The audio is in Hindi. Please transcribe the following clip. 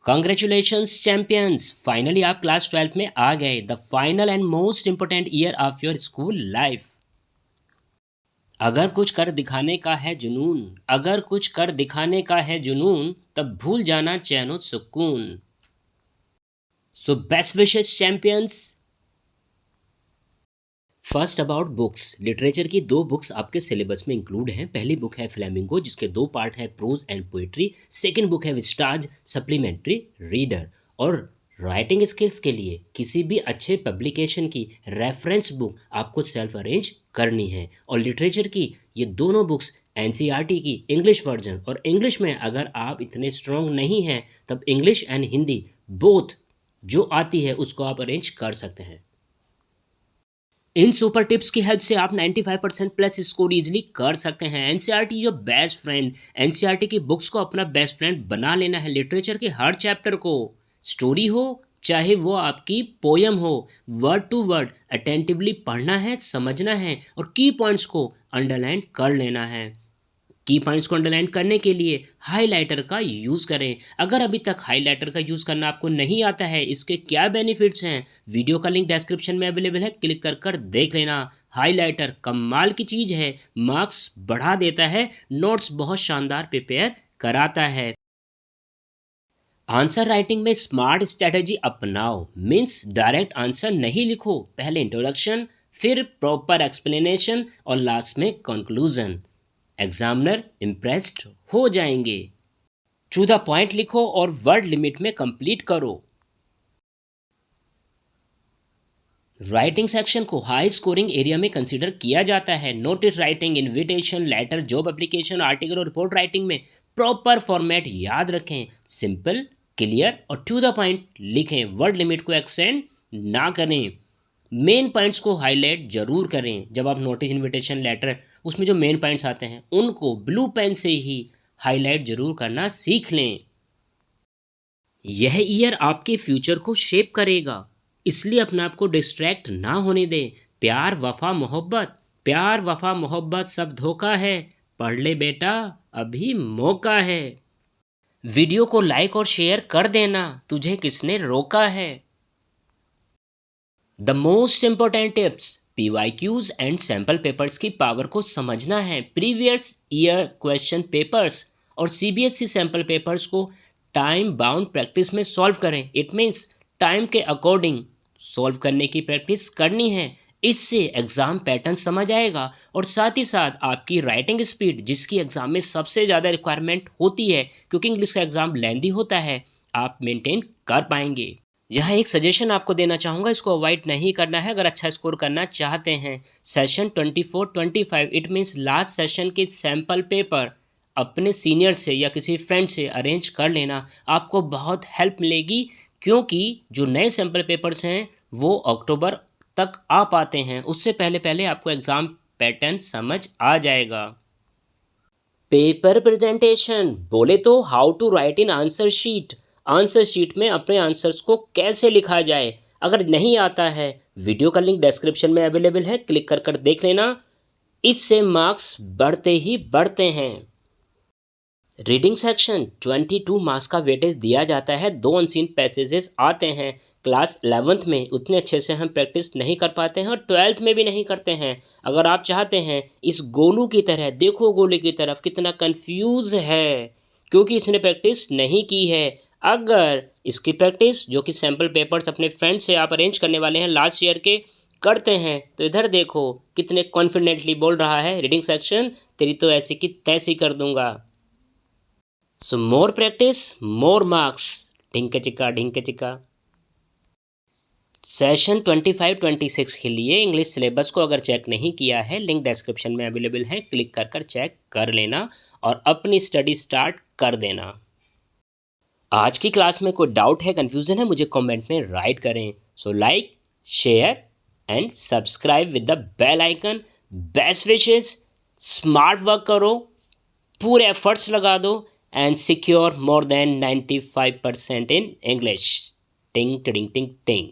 कॉन्ग्रेचुलेशंस चैंपियंस, फाइनली आप क्लास 12 में आ गए। The final and most important year of your school life. अगर कुछ कर दिखाने का है जुनून, अगर कुछ कर दिखाने का है जुनून, तब भूल जाना चैनो सुकून। So best wishes champions. First about books, literature की 2 बुक्स आपके सिलेबस में इंक्लूड हैं। पहली बुक है फ्लेमिंगो, जिसके 2 पार्ट हैं, prose and poetry. Second book है विस्टाज, सप्लीमेंट्री रीडर। और राइटिंग स्किल्स के लिए किसी भी अच्छे पब्लिकेशन की रेफरेंस बुक आपको सेल्फ अरेंज करनी है। और लिटरेचर की ये दोनों बुक्स एनसीईआरटी की इंग्लिश वर्जन, और इंग्लिश में अगर आप इतने स्ट्रॉन्ग नहीं हैं तब इंग्लिश एंड हिंदी बोथ जो आती है उसको आप अरेंज कर सकते हैं। इन सुपर टिप्स की हेल्प से आप 95% प्लस स्कोर इजीली कर सकते हैं। NCERT your best friend. NCERT की बुक्स को अपना बेस्ट फ्रेंड बना लेना है। लिटरेचर के हर चैप्टर को, स्टोरी हो चाहे वो आपकी पोयम हो, वर्ड टू वर्ड अटेंटिवली पढ़ना है, समझना है और की पॉइंट्स को अंडरलाइन कर लेना है। की पॉइंट्स को अंडरलाइन करने के लिए हाइलाइटर का यूज़ करें। अगर अभी तक हाइलाइटर का यूज़ करना आपको नहीं आता है, इसके क्या बेनिफिट्स हैं, वीडियो का लिंक डिस्क्रिप्शन में अवेलेबल है, क्लिक कर कर देख लेना। हाइलाइटर कमाल की चीज़ है, मार्क्स बढ़ा देता है, नोट्स बहुत शानदार प्रिपेयर कराता है। आंसर राइटिंग में स्मार्ट स्ट्रेटजी अपनाओ। मीन्स डायरेक्ट आंसर नहीं लिखो, पहले इंट्रोडक्शन, फिर प्रॉपर एक्सप्लेनेशन और लास्ट में कंक्लूजन। एग्जामिनर इम्प्रेस्ड हो जाएंगे। टू द पॉइंट लिखो और वर्ड लिमिट में कंप्लीट करो। राइटिंग सेक्शन को हाई स्कोरिंग एरिया में कंसीडर किया जाता है। Notice writing, invitation letter, job application, article और रिपोर्ट राइटिंग में प्रॉपर फॉर्मेट याद रखें। सिंपल, क्लियर और टू द पॉइंट लिखें। वर्ड लिमिट को एक्सटेंड ना करें। मेन पॉइंट्स को हाईलाइट जरूर करें। जब आप नोटिस, इनविटेशन लेटर, उसमें जो मेन पॉइंट्स आते हैं उनको ब्लू पेन से ही हाईलाइट जरूर करना सीख लें। यह ईयर आपके फ्यूचर को शेप करेगा, इसलिए अपने आप को डिस्ट्रैक्ट ना होने दें। प्यार वफा मोहब्बत, प्यार वफा मोहब्बत सब धोखा है, पढ़ ले बेटा अभी मौका है। वीडियो को लाइक और शेयर कर देना, तुझे किसने रोका है। The most important tips, PYQs and sample papers की पावर को समझना है। प्रीवियस ईयर क्वेश्चन पेपर्स और सीबीएसई सैम्पल पेपर्स को टाइम बाउंड प्रैक्टिस में सॉल्व करें। इट मीन्स टाइम के अकॉर्डिंग सॉल्व करने की प्रैक्टिस करनी है। इससे एग्ज़ाम पैटर्न समझ आएगा और साथ ही साथ आपकी राइटिंग स्पीड, जिसकी एग्ज़ाम में सबसे ज़्यादा रिक्वायरमेंट होती है क्योंकि इंग्लिश का एग्ज़ाम लेंदी होता है, आप मेंटेन कर पाएंगे। यहाँ एक सजेशन आपको देना चाहूँगा, इसको अवॉइड नहीं करना है अगर अच्छा स्कोर करना चाहते हैं। Session 24-25 it means last session के सैम्पल पेपर अपने सीनियर से या किसी फ्रेंड से अरेंज कर लेना, आपको बहुत हेल्प मिलेगी क्योंकि जो नए सैम्पल पेपर्स हैं वो अक्टूबर तक आ पाते हैं। उससे पहले पहले आपको एग्ज़ाम पैटर्न समझ आ जाएगा। पेपर प्रेजेंटेशन बोले तो how to write in answer sheet. Answer sheet में अपने आंसर्स को कैसे लिखा जाए, अगर नहीं आता है वीडियो का लिंक डिस्क्रिप्शन में अवेलेबल है, क्लिक कर कर देख लेना। इससे मार्क्स बढ़ते ही बढ़ते हैं। रीडिंग सेक्शन 22 मार्क्स का वेटेज दिया जाता है। 2 अनसीन पैसेजेस आते हैं। क्लास 11th में उतने अच्छे से हम प्रैक्टिस नहीं कर पाते हैं और 12th में भी नहीं करते हैं। अगर आप चाहते हैं इस गोलू की तरह, देखो गोलू की तरफ कितना कंफ्यूज है क्योंकि इसने प्रैक्टिस नहीं की है। अगर इसकी प्रैक्टिस, जो कि सैम्पल पेपर्स अपने फ्रेंड से आप अरेंज करने वाले हैं लास्ट ईयर के, करते हैं तो इधर देखो कितने कॉन्फिडेंटली बोल रहा है, रीडिंग सेक्शन तेरी तो ऐसी की तैसी कर दूंगा। सो मोर प्रैक्टिस मोर मार्क्स, ढिंक चिक्का ढिंक चिक्का। सेशन 25-26 के लिए इंग्लिश सिलेबस को अगर चेक नहीं किया है, लिंक डिस्क्रिप्शन में अवेलेबल है, क्लिक कर कर चेक कर लेना और अपनी स्टडी स्टार्ट कर देना। आज की क्लास में कोई डाउट है, कन्फ्यूज़न है, मुझे कमेंट में राइट करें। So like, share and subscribe with the bell icon. Best wishes, smart work करो, पूरे एफर्ट्स लगा दो and secure more than 95% in English. Ting, ting, ting, ting.